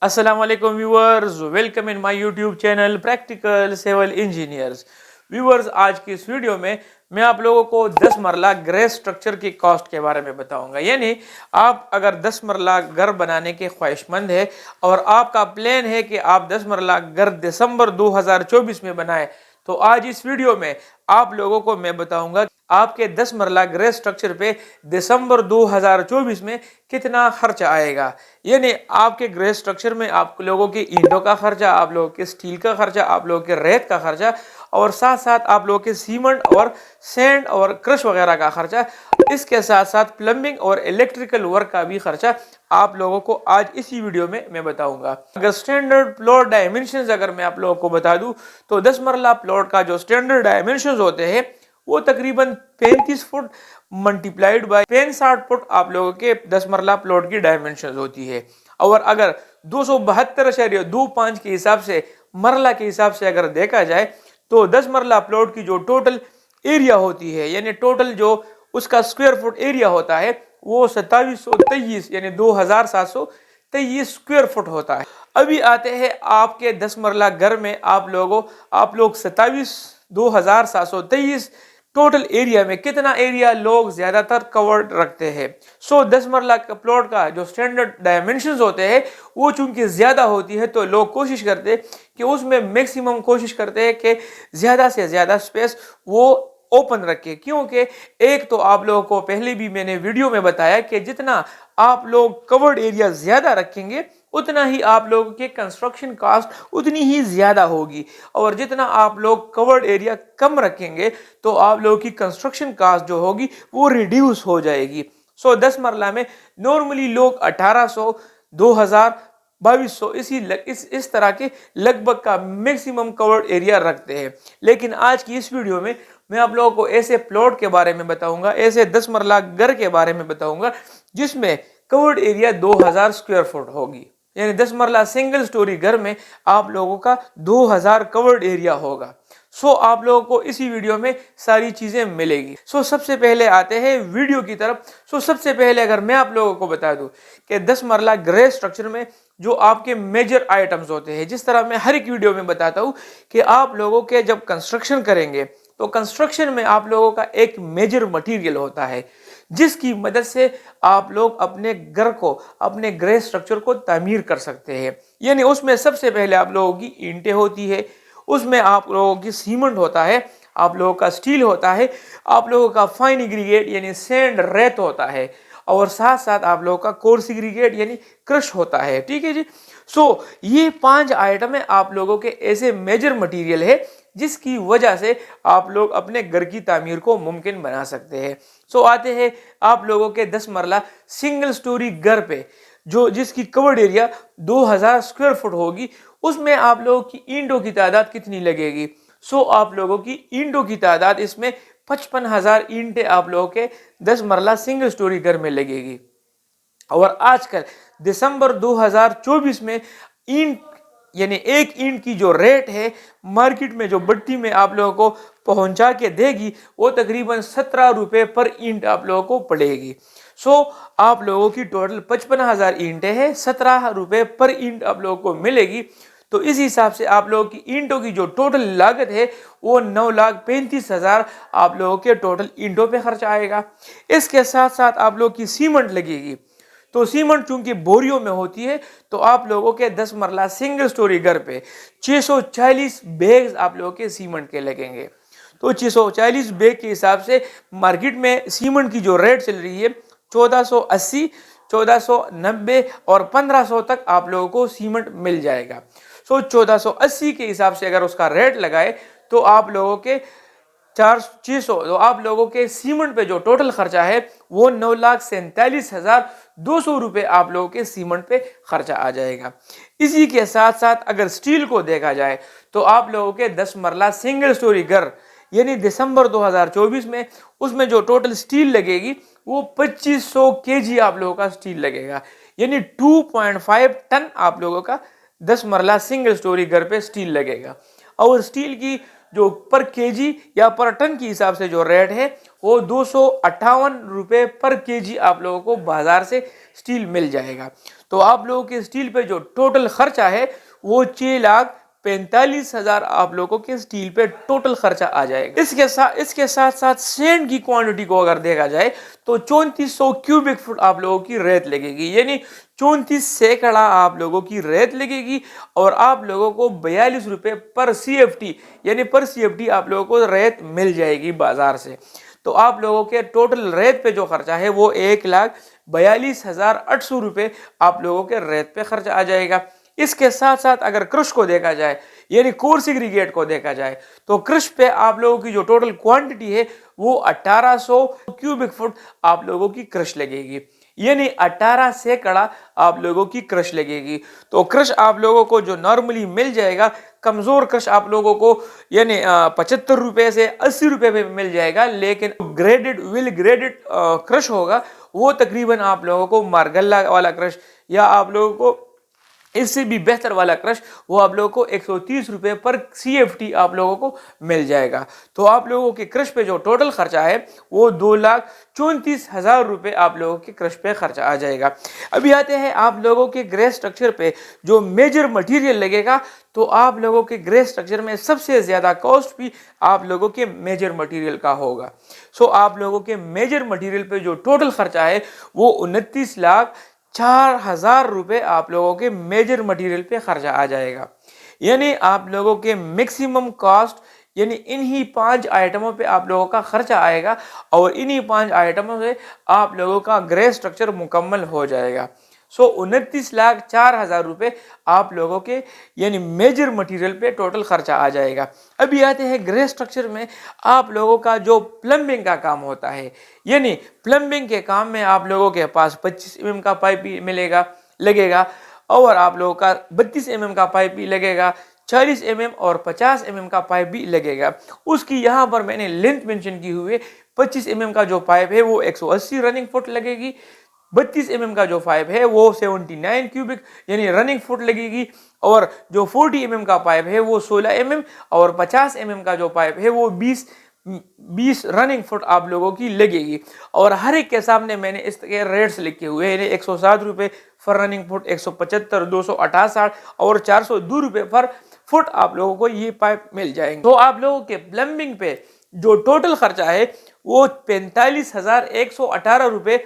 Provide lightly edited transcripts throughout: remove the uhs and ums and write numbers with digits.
अस्सलाम वालेकुम viewers, welcome in my YouTube channel practical civil engineers. Viewers, आज की इस वीडियो में मैं आप लोगों को 10 मरला घर स्ट्रक्चर की कॉस्ट के बारे में बताऊंगा। यानी आप अगर 10 मरला घर बनाने के ख्वाहिशमंद है और आपका प्लान है कि आप 10 मरला घर दिसंबर 2024 में बनाएं, तो आज इस वीडियो में आप लोगों को मैं बताऊंगा आपके 10 मरला गृह स्ट्रक्चर पे दिसंबर 2024 में कितना खर्चा आएगा। यानी आपके गृह स्ट्रक्चर में आप लोगों की ईंटों का खर्चा, आप लोगों के स्टील का खर्चा, आप लोगों के रेत का खर्चा और साथ साथ आप लोगों के सीमेंट और सैंड और क्रश वगैरह का खर्चा, इसके साथ साथ प्लम्बिंग और इलेक्ट्रिकल वर्क का भी खर्चा आप लोगों को आज इसी वीडियो में मैं बताऊंगा। अगर स्टैंडर्ड प्लॉट डायमेंशंस अगर मैं आप लोगों को बता दूं तो 10 मरला प्लॉट का जो स्टैंडर्ड डायमेंशंस होते हैं वो तकरीबन 35 फुट मल्टीप्लाइड बाय 65 फुट आप लोगों के 10 मरला प्लॉट की डायमेंशंस होती है। और अगर 272.25 के हिसाब से मरला के हिसाब से अगर देखा जाए तो 10 मरला प्लॉट की जो टोटल एरिया होती है, यानी टोटल जो उसका स्क्वायर फुट एरिया होता है वो 2723 यानी 2723 स्क्वायर फुट होता है। अभी आते हैं आपके 10 मरला घर में आप लोग 2723 टोटल एरिया में कितना एरिया लोग ज्यादातर कवर्ड रखते हैं। 10 मरला का प्लॉट का जो स्टैंडर्ड डायमेंशंस होते हैं वो चूंकि ज्यादा होती है तो लोग कोशिश करते हैं कि उसमें मैक्सिमम कोशिश करते हैं कि ज्यादा से ज्यादा स्पेस वो ओपन रखे, क्योंकि एक तो आप लोगों को पहले भी मैंने वीडियो में बताया कि जितना आप लोग कवर्ड एरिया ज्यादा रखेंगे उतना ही आप लोगों के कंस्ट्रक्शन कॉस्ट उतनी ही ज्यादा होगी, और जितना आप लोग कवर्ड एरिया कम रखेंगे तो आप लोगों की कंस्ट्रक्शन कॉस्ट जो होगी वो रिड्यूस हो जाएगी। 10 मरला में नॉर्मली लोग 1800, 2000, 2200 इस तरह के लगभग का मैक्सिमम कवर्ड एरिया रखते हैं। लेकिन आज की इस वीडियो में मैं आप लोगों को ऐसे प्लॉट के बारे में बताऊंगा, ऐसे 10 मरला घर के बारे में बताऊंगा जिसमें कवर्ड एरिया 2000 स्क्वायर फुट होगी। यानी 10 मरला सिंगल स्टोरी घर में आप लोगों का 2000 कवर्ड एरिया होगा। आप लोगों को इसी वीडियो में सारी चीजें मिलेगी। सबसे पहले आते हैं वीडियो की तरफ। सबसे पहले अगर मैं आप लोगों को बता दूं कि 10 मरला ग्रे स्ट्रक्चर में जो आपके मेजर आइटम्स होते हैं, जिस तरह मैं हर एक वीडियो में बताता हूं कि आप लोगों के जब कंस्ट्रक्शन करेंगे तो कंस्ट्रक्शन में आप लोगों का एक मेजर मटेरियल होता है जिसकी मदद से आप लोग अपने घर को, अपने गृह स्ट्रक्चर को तामीर कर सकते हैं। यानी उसमें सबसे पहले आप लोगों की ईंटें होती है, उसमें आप लोगों की सीमेंट होता है, आप लोगों का स्टील होता है, आप लोगों का फाइन एग्रीगेट यानी सैंड रेत होता है, और साथ साथ आप लोगों का कोर्स एग्रीगेट यानी क्रश होता है। ठीक है जी। ये 5 आइटम है आप लोगों के ऐसे मेजर मटेरियल है जिसकी वजह से आप लोग अपने घर की तामीर को मुमकिन बना सकते हैं। आते हैं आप लोगों के 10 मरला सिंगल स्टोरी घर पे जो जिसकी कवर्ड एरिया 2000 स्क्वायर फुट होगी, उसमें आप लोगों की ईंटों की तादाद कितनी लगेगी। आप लोगों की ईंटों की तादाद इसमें 55,000 ईंटें आप लोगों के 10 मरला सिंगल स्टोरी घर में लगेगी। और आजकल दिसंबर 2024 में ईंट यानी एक ईंट की जो रेट है मार्केट में जो भट्टी में आप लोगों को पहुंचा के देगी वो तकरीबन 17 रुपए पर ईंट आप लोगों को पड़ेगी। आप लोगों की टोटल 55,000 ईंटें हैं, 17 रुपए पर ईंट आप लोगों को मिलेगी। तो इस हिसाब से आप लोगों की ईंटों की जो टोटल लागत है वो 9,35,000 आप लोगों के टोटल ईंटों पे खर्च आएगा। इसके साथ साथ आप लोगों की सीमेंट लगेगी। तो सीमेंट चूंकि बोरियों में होती है तो आप लोगों के 10 मरला सिंगल स्टोरी घर पे 640 बैग्स आप लोगों के सीमेंट के लगेंगे। तो 640 बैग के हिसाब से मार्केट में सीमेंट की जो रेट चल रही है 1480, 1490 और 1500 तक आप लोगों को सीमेंट मिल जाएगा। 1480 के हिसाब से अगर उसका रेट लगाए तो आप लोगों के 600 तो आप लोगों के सीमेंट पे जो टोटल खर्चा है वो 9,47,200 रुपए आप लोगों के सीमेंट पे खर्चा आ जाएगा। इसी के साथ साथ अगर स्टील को देखा जाए तो आप लोगों के 10 मरला सिंगल स्टोरी घर यानी दिसंबर 2024 में उसमें जो टोटल स्टील लगेगी वो 2500 केजी आप लोगों का स्टील लगेगा। यानी 2.5 टन आप लोगों का 10 मरला सिंगल स्टोरी घर पे स्टील लगेगा। और स्टील की जो पर केजी या पर टन के हिसाब से जो रेट है وہ 258 روپے پر kg آپ لوگوں کو بازار سے سٹیل مل جائے گا. تو آپ لوگوں کے سٹیل پہ جو ٹوٹل خرچہ ہے وہ 6,45,000 آپ لوگوں کے سٹیل پہ ٹوٹل خرچہ آ جائے گا. اس کے ساتھ ساتھ سینڈ کی کوانٹٹی کو اگر دیکھا جائے تو 3400 کیوبک فٹ آپ لوگوں کی ریت لگے گی، یعنی 34 سینکڑا آپ لوگوں کی ریت لگے گی، اور آپ لوگوں کو 42 روپے پر سی ایف ٹی، یعنی پر سی ایف ٹی آپ لوگوں کو ریت مل جائے گی بازار سے. تو آپ لوگوں کے ٹوٹل ریت پہ جو خرچہ ہے وہ 1,42,800 روپے آپ لوگوں کے ریت پہ خرچہ آ جائے گا. اس کے ساتھ ساتھ اگر کرش کو دیکھا جائے، یعنی کورس ایگریگیٹ کو دیکھا جائے، تو کرش پہ آپ لوگوں کی جو ٹوٹل کوانٹٹی ہے وہ 1800 کیوبک فٹ آپ لوگوں کی کرش لگے گی، یعنی 18 سینکڑا آپ لوگوں کی کرش لگے گی. تو کرش آپ لوگوں کو جو نارملی مل جائے گا، کمزور کرش آپ لوگوں کو یعنی 75 روپے سے 80 روپے پہ مل جائے گا، لیکن ویل گریڈڈ کرش ہوگا وہ تقریباً آپ لوگوں کو مارگلہ والا کرش یا آپ لوگوں کو اس سے بھی بہتر والا کرش وہ آپ لوگوں کو 130 روپے پر سی ایف ٹی آپ لوگوں کو مل جائے گا. تو آپ لوگوں کے کرش پہ جو ٹوٹل خرچہ ہے وہ 2,34,000 روپے آپ لوگوں کے کرش پہ خرچہ آ جائے گا. ابھی آتے ہیں آپ لوگوں کے گرے سٹرکچر پہ جو میجر مٹیریل لگے گا. تو آپ لوگوں کے گرے سٹرکچر میں سب سے زیادہ کاسٹ بھی آپ لوگوں کے میجر مٹیریل کا ہوگا. آپ لوگوں کے میجر مٹیریل پہ جو ٹوٹل خرچہ ہے وہ 29,04,000 روپے آپ لوگوں کے میجر مٹیریل پہ خرچہ آ جائے گا. یعنی آپ لوگوں کے میکسیمم کاسٹ، یعنی انہی 5 آئٹموں پہ آپ لوگوں کا خرچہ آئے گا، اور انہی 5 آئٹموں سے آپ لوگوں کا گرے سٹرکچر مکمل ہو جائے گا. 29,04,000 روپے آپ لوگوں کے یعنی میجر مٹیریل پہ ٹوٹل خرچہ آ جائے گا. ابھی آتے ہیں گرے سٹرکچر میں آپ لوگوں کا جو پلمبنگ کا کام ہوتا ہے، یعنی پلمبنگ کے کام میں آپ لوگوں کے پاس 25 mm کا پائپ بھی لگے گا، اور آپ لوگوں کا 32 mm کا پائپ بھی لگے گا، 40 mm اور 50 mm کا پائپ بھی لگے گا. اس کی یہاں پر میں نے لینتھ مینشن کی ہوئی ہے. 25 mm کا جو پائپ ہے وہ 180 رننگ فٹ لگے گی، 32 mm کا جو پائپ ہے وہ 79 کیوبک یعنی رننگ فٹ لگے گی، اور جو 40 mm کا پائپ ہے وہ 16 mm، اور 50 mm کا جو پائپ ہے وہ 20 رننگ فٹ آپ لوگوں کی لگے گی. اور ہر ایک کے سامنے میں نے اس کے ریٹس لکھے ہوئے ہیں، یعنی 107 روپے فر رننگ فٹ، 175، 268 اور 402 روپے پر فٹ آپ لوگوں کو یہ پائپ مل جائیں گے. تو آپ لوگوں کے پلمبنگ پہ جو ٹوٹل خرچہ ہے وہ 45,118 روپے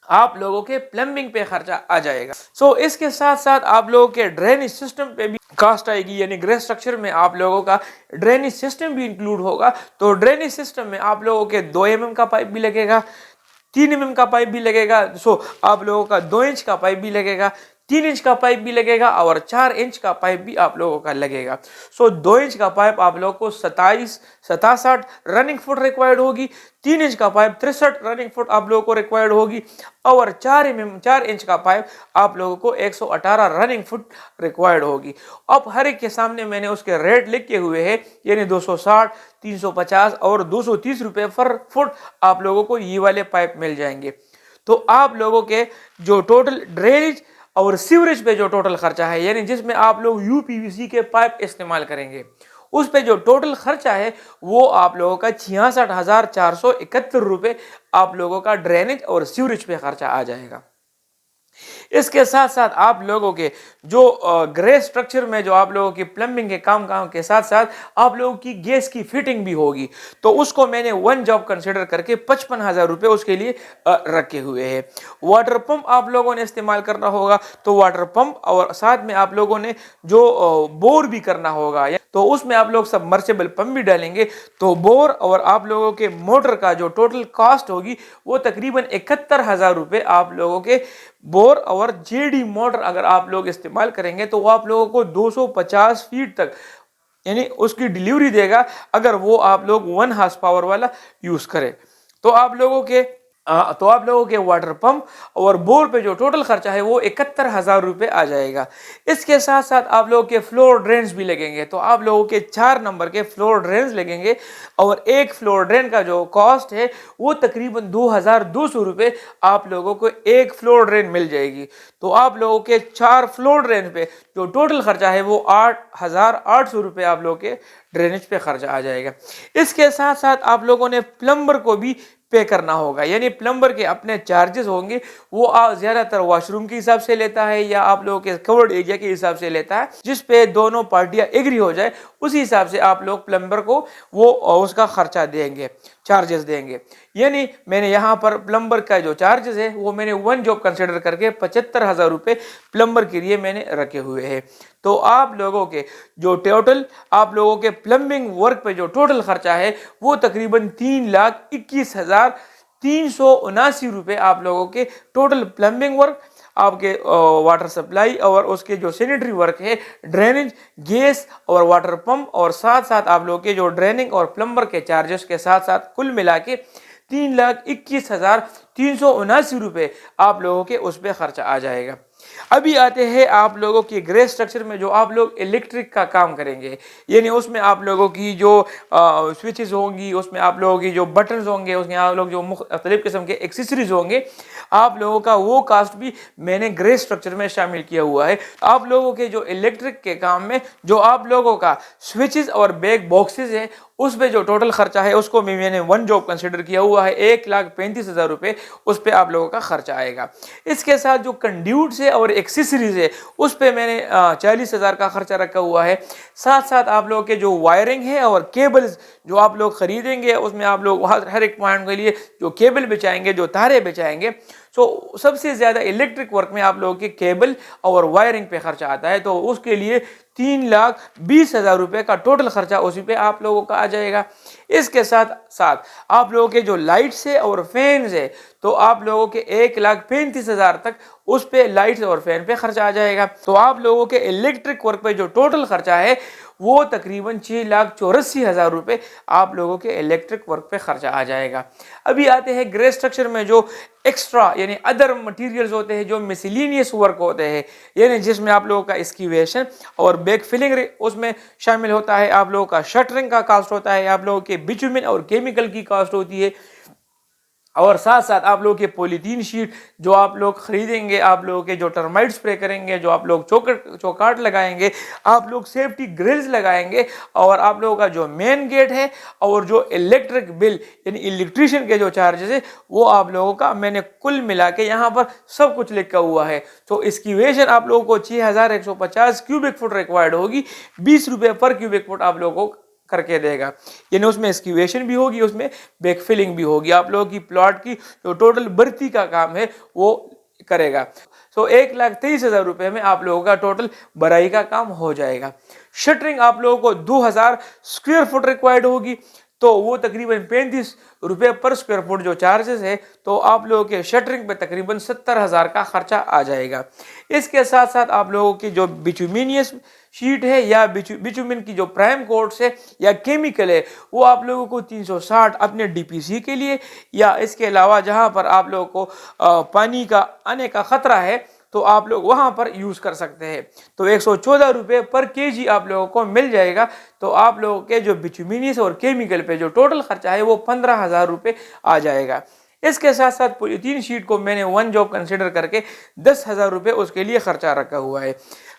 آپ لوگوں کے پلمبنگ پہ خرچہ آ جائے گا. اس کے ساتھ ساتھ آپ لوگوں کے ڈرینیج سسٹم پہ بھی کاسٹ آئے گی، یعنی گرے سٹرکچر میں آپ لوگوں کا ڈرینیج سسٹم بھی انکلوڈ ہوگا. تو ڈرینیج سسٹم میں آپ لوگوں کے 2 mm کا پائپ بھی لگے گا، 3 mm کا پائپ بھی لگے گا، آپ لوگوں کا 2 انچ کا پائپ بھی لگے گا، 3 انچ کا پائپ بھی لگے گا، اور 4 انچ کا پائپ بھی آپ لوگوں کا لگے گا. 2 انچ کا پائپ آپ لوگوں کو 67 رننگ فٹ ریکوائرڈ ہوگی، 3 انچ کا پائپ 63 رننگ فٹ آپ لوگوں کو ریکوائرڈ ہوگی، اور 4 انچ کا پائپ آپ لوگوں کو 118 رننگ فٹ ریکوائرڈ ہوگی. اب ہر ایک کے سامنے میں نے اس کے ریٹ لکھے ہوئے ہیں، یعنی 260، 350 اور 230 روپے پر فٹ آپ لوگوں کو یہ والے پائپ مل جائیں گے. تو آپ لوگوں کے جو ٹوٹل ڈرینیج اور سیوریج پہ جو ٹوٹل خرچہ ہے، یعنی جس میں آپ لوگ یو پی وی سی کے پائپ استعمال کریں گے، اس پہ جو ٹوٹل خرچہ ہے وہ آپ لوگوں کا 66,471 روپے آپ لوگوں کا ڈرینیج اور سیوریج پہ خرچہ آ جائے گا. اس کے ساتھ ساتھ آپ لوگوں کے جو گرے سٹرکچر میں جو آپ لوگوں کی پلمبنگ کے کام کے ساتھ ساتھ آپ لوگوں کی گیس کی فٹنگ بھی ہوگی. تو اس کو میں نے 1 جاب کنسیڈر کر کے 55,000 روپے اس کے لیے رکھے ہوئے ہیں. واٹر پمپ آپ لوگوں نے استعمال کرنا ہوگا، تو واٹر پمپ اور ساتھ میں آپ لوگوں نے جو بور بھی کرنا ہوگا، تو اس میں آپ لوگ سبمرسیبل پمپ بھی ڈالیں گے. تو بور اور آپ لوگوں کے موٹر کا جو ٹوٹل کاسٹ ہوگی وہ تقریباً 71,000 روپے آپ لوگوں کے بور اور جے ڈی موٹر اگر آپ لوگ استعمال کریں گے تو وہ آپ لوگوں کو 250 فیٹ تک یعنی اس کی ڈیلیوری دے گا، اگر وہ آپ لوگ 1 ہارس پاور والا یوز کریں. تو آپ لوگوں کے तो आप लोगों के वाटर पंप और बोर पे जो टोटल खर्चा है वो 71,000 रुपये आ जाएगा। इसके साथ साथ आप लोगों के फ्लोर ड्रेन्स भी लगेंगे, तो आप लोगों के 4 नंबर के फ्लोर ड्रेन्स लगेंगे और एक फ्लोर ड्रेन का जो कॉस्ट है वो तकरीबन 2,200 रुपये आप लोगों को एक फ्लोर ड्रेन मिल जाएगी। तो आप लोगों के 4 फ्लोर ड्रेन पे जो टोटल खर्चा है वो 8,800 रुपये आप लोगों के ड्रेनेज पे खर्चा आ जाएगा। इसके साथ साथ आप लोगों ने प्लम्बर को भी पे करना होगा, यानी प्लम्बर के अपने चार्जेस होंगे। वो ज्यादातर वॉशरूम के हिसाब से लेता है या आप लोगों के कवर्ड एरिया के हिसाब से लेता है, जिस पे दोनों पार्टियां एग्री हो जाए उसी हिसाब से आप लोग प्लम्बर को वो उसका खर्चा देंगे, चार्जेस देंगे। यानी मैंने यहाँ पर प्लम्बर का जो चार्जेस है वो मैंने वन जॉब कंसिडर करके 75,000 रुपये प्लम्बर के लिए मैंने रखे हुए हैं। तो आप लोगों के जो टोटल आप लोगों के प्लम्बिंग वर्क पे जो टोटल खर्चा है वो तकरीबन 3,21,379 रुपये आप लोगों के टोटल प्लम्बिंग वर्क, आपके वाटर सप्लाई और उसके जो सैनिटरी वर्क है, ड्रेनेज, गैस और वाटर पंप और साथ साथ आप लोगों के जो ड्रेनिंग और प्लम्बर के चार्जेस के साथ साथ कुल मिला के 3,21,379 रुपये आप लोगों के उस पर खर्चा आ जाएगा। अभी आते हैं आप लोगों की ग्रे स्ट्रक्चर में जो आप लोग इलेक्ट्रिक का काम करेंगे, यानी उसमें आप लोगों की जो स्विचेस होंगी, उसमें आप लोगों की जो बटन्स होंगे, उसमें आप लोग जो मुख्तलिफ किस्म के एक्सेसरीज होंगे, आप लोगों का वो कास्ट भी मैंने ग्रे स्ट्रक्चर में शामिल किया हुआ है। आप लोगों के जो इलेक्ट्रिक के काम में जो आप लोगों का स्विचेस और बैग बॉक्सेस है उस पे जो टोटल खर्चा है उसको भी मैंने वन जॉब कंसिडर किया हुआ है, 1,35,000 रुपये उस पे आप लोगों का खर्चा आएगा। इसके साथ जो कंड्यूट्स है और एक्सेसरीज है उस पे मैंने 40,000 का खर्चा रखा हुआ है। साथ साथ आप लोगों के जो वायरिंग है और केबल्स जो आप लोग खरीदेंगे उसमें आप लोग हर एक पॉइंट के लिए जो केबल बिछाएंगे, जो तारे बिछाएंगे, तो सबसे ज़्यादा इलेक्ट्रिक वर्क में आप लोगों के केबल और वायरिंग पे खर्चा आता है। तो उसके लिए 3,20,000 रुपये का टोटल खर्चा उसी पे आप लोगों का आ जाएगा। इसके साथ साथ आप लोगों के जो लाइट्स है और फैंस है तो आप लोगों के 1,35,000 तक उस पे लाइट्स और फैन पे खर्चा आ जाएगा। तो आप लोगों के इलेक्ट्रिक वर्क पे जो टोटल खर्चा है वो तकरीबन 6,84,000 रुपये आप लोगों के इलेक्ट्रिक वर्क पे खर्चा आ जाएगा। अभी आते हैं ग्रे स्ट्रक्चर में जो एक्स्ट्रा यानी अदर मटेरियल्स होते हैं, जो मिसलिनियस वर्क होते हैं, यानी जिसमें आप लोगों का एक्सक्यूवेशन और बैक फिलिंग उसमें शामिल होता है, आप लोगों का शटरिंग का कॉस्ट होता है, आप लोगों के बिटुमिन और केमिकल की कॉस्ट होती है, और साथ साथ आप लोगों के पॉलीथीन शीट जो आप लोग खरीदेंगे, आप लोगों के जो टर्माइट स्प्रे करेंगे, जो आप लोग चौकाट लगाएंगे, आप लोग सेफ्टी ग्रिल्स लगाएंगे, और आप लोगों का जो मेन गेट है और जो इलेक्ट्रिक बिल यानी इलेक्ट्रिशियन के जो चार्जेस है वो आप लोगों का मैंने कुल मिला के यहाँ पर सब कुछ लिखा हुआ है। तो एक्सक्यूवेशन आप लोगों को 6,150 क्यूबिक फुट रिक्वायर्ड होगी, 20 रुपये पर क्यूबिक फुट आप लोगों को करके देगा, यानी उसमें एक्सक्यूवेशन भी होगी, उसमें बैक फिलिंग भी होगी, आप लोगों की प्लॉट की जो टोटल भर्ती का काम है वो करेगा। सो 1,23,000 रुपये में आप लोगों का टोटल भराई का काम हो जाएगा। शटरिंग आप लोगों को 2,000 स्क्वायर फुट रिक्वायर्ड होगी, तो वो तकरीबन 35 रुपये पर स्क्वायर फुट जो चार्जेस है, तो आप लोगों के शटरिंग पे तकरीबन 70,000 का खर्चा आ जाएगा। इसके साथ साथ आप लोगों की जो बिटुमिनियस शीट है या बिटुमिन की जो प्राइम कोट्स है या केमिकल है वो आप लोगों को 360 अपने डीपीसी के लिए, या इसके अलावा जहां पर आप लोगों को पानी का आने का खतरा है तो आप लोग वहां पर यूज कर सकते हैं। तो 114 रुपये पर केजी आप लोगों को मिल जाएगा। तो आप लोगों के जो बिटुमिनियस और केमिकल पे जो टोटल खर्चा है वो 15,000 रुपये आ जाएगा। इसके साथ साथ पॉलीथीन शीट को मैंने वन जॉब कंसिडर करके 10,000 रुपये उसके लिए खर्चा रखा हुआ है।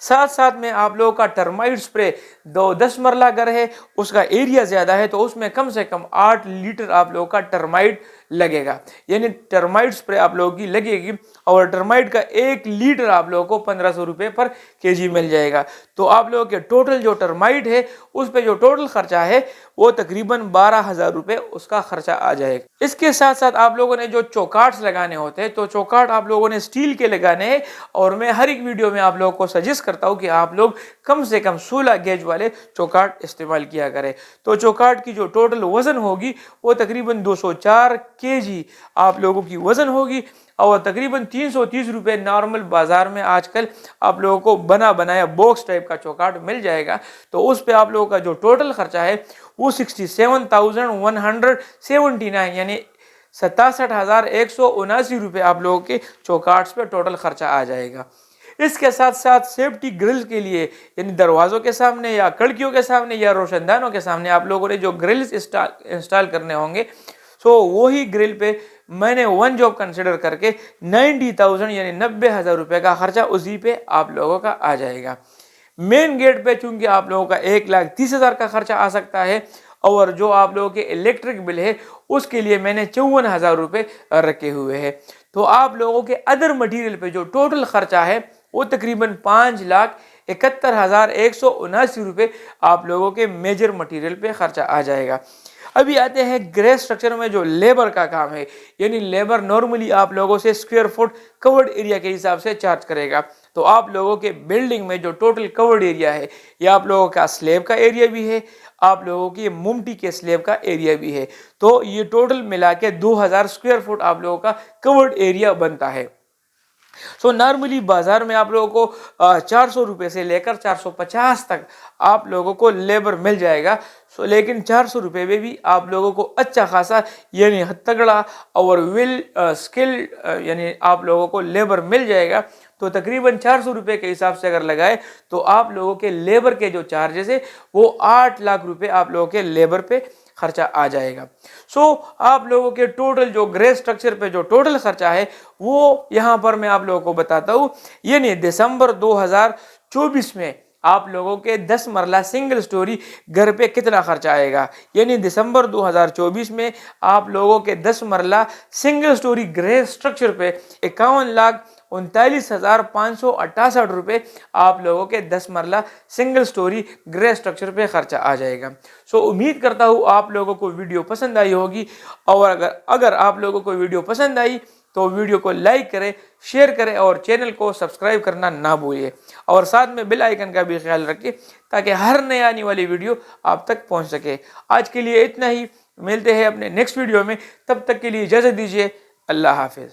साथ साथ में आप लोगों का टर्माइट स्प्रे 10 मरला घर है, उसका एरिया ज़्यादा है, तो उसमें कम से कम 8 लीटर आप लोगों का टर्माइट लगेगा, यानी टर्माइट स्प्रे आप लोगों की लगेगी, और टर्माइट का 1 लीटर आप लोगों को 1,500 रुपये पर केजी मिल जाएगा। तो आप लोगों के टोटल जो टर्माइट है उस पर जो टोटल खर्चा है वो तकरीबन 12,000 रुपये उसका खर्चा आ जाएगा। इसके साथ साथ आप लोगों ने जो चौकाट्स लगाने होते हैं तो चौकाट आप लोगों ने स्टील के लगाने हैं, और मैं हर एक वीडियो में आप लोगों को सजेस्ट करता हूँ कि आप लोग कम से कम 16 गेज वाले चौकाट इस्तेमाल किया करें। तो चौकाट की जो टोटल वजन होगी वो तकरीबन 204 केजी आप लोगों की वजन होगी, और तकरीबन 330 रुपये नॉर्मल बाजार में आजकल आप लोगों को बना बनाया बॉक्स टाइप का चौकाट मिल जाएगा। तो उस पे आप लोगों का जो टोटल खर्चा है वो 67,179 यानी 67,179 रुपये आप लोगों के चौकाट्स पे टोटल खर्चा आ जाएगा। इसके साथ साथ सेफ्टी ग्रिल के लिए, यानी दरवाज़ों के सामने या खिड़कियों के सामने या रोशनदानों के सामने आप लोगों ने जो ग्रिल्स इंस्टॉल करने होंगे, सो वही ग्रिल पे मैंने वन जॉब कंसिडर करके 90,000 यानी 90,000 रुपये का खर्चा उसी पे आप लोगों का आ जाएगा। मेन गेट पे चूंकि आप लोगों का 1,30,000 का खर्चा आ सकता है, और जो आप लोगों के इलेक्ट्रिक बिल है उसके लिए मैंने 54,000 रुपये रखे हुए हैं। तो आप लोगों के अदर मटेरियल पे जो टोटल खर्चा है वो तकरीबन 5,71,179 रुपये आप लोगों के मेजर मटेरियल पे खर्चा आ जाएगा। अभी आते हैं ग्रे स्ट्रक्चर में जो लेबर का काम है, यानी लेबर नॉर्मली आप लोगों से स्क्वायर फुट कवर्ड एरिया के हिसाब से चार्ज करेगा। तो आप लोगों के बिल्डिंग में जो टोटल कवर्ड एरिया है, ये आप लोगों का स्लैब का एरिया भी है, आप लोगों की मुमटी के स्लैब का एरिया भी है, तो ये टोटल मिला के 2000 स्क्वायर फुट आप लोगों का कवर्ड एरिया बनता है। सो नॉर्मली बाजार में आप लोगों को 400 रुपये से लेकर 450 तक आप लोगों को लेबर मिल जाएगा। सो लेकिन 400 रुपये में भी आप लोगों को अच्छा खासा यानी तगड़ा और वेल स्किल्ड यानी आप लोगों को लेबर मिल जाएगा। तो तकरीबन 400 रुपये के हिसाब से अगर लगाए तो आप लोगों के लेबर के जो चार्जेस है वो 8 लाख रुपए आप लोगों के लेबर पे खर्चा आ जाएगा। सो आप लोगों के टोटल जो ग्रे स्ट्रक्चर पे जो टोटल खर्चा है वो यहाँ पर मैं आप लोगों को बताता हूँ। यानी दिसंबर 2024 में आप लोगों के 10 मरला सिंगल स्टोरी घर पे कितना खर्चा आएगा, यानी दिसंबर 2024 में आप लोगों के 10 मरला सिंगल स्टोरी ग्रे स्ट्रक्चर पे 51,39,568 रुपये आप लोगों के 10 मरला सिंगल स्टोरी ग्रे स्ट्रक्चर पे खर्चा आ जाएगा। सो उम्मीद करता हूँ आप लोगों को वीडियो पसंद आई होगी, और अगर आप लोगों को वीडियो पसंद आई तो वीडियो को लाइक करें, शेयर करें और चैनल को सब्सक्राइब करना ना भूलिए, और साथ में बेल आइकन का भी ख्याल रखिए ताकि हर नई आने वाली वीडियो आप तक पहुंच सके। आज के लिए इतना ही, मिलते हैं अपने नेक्स्ट वीडियो में, तब तक के लिए इजाज़त दीजिए। अल्लाह हाफिज़।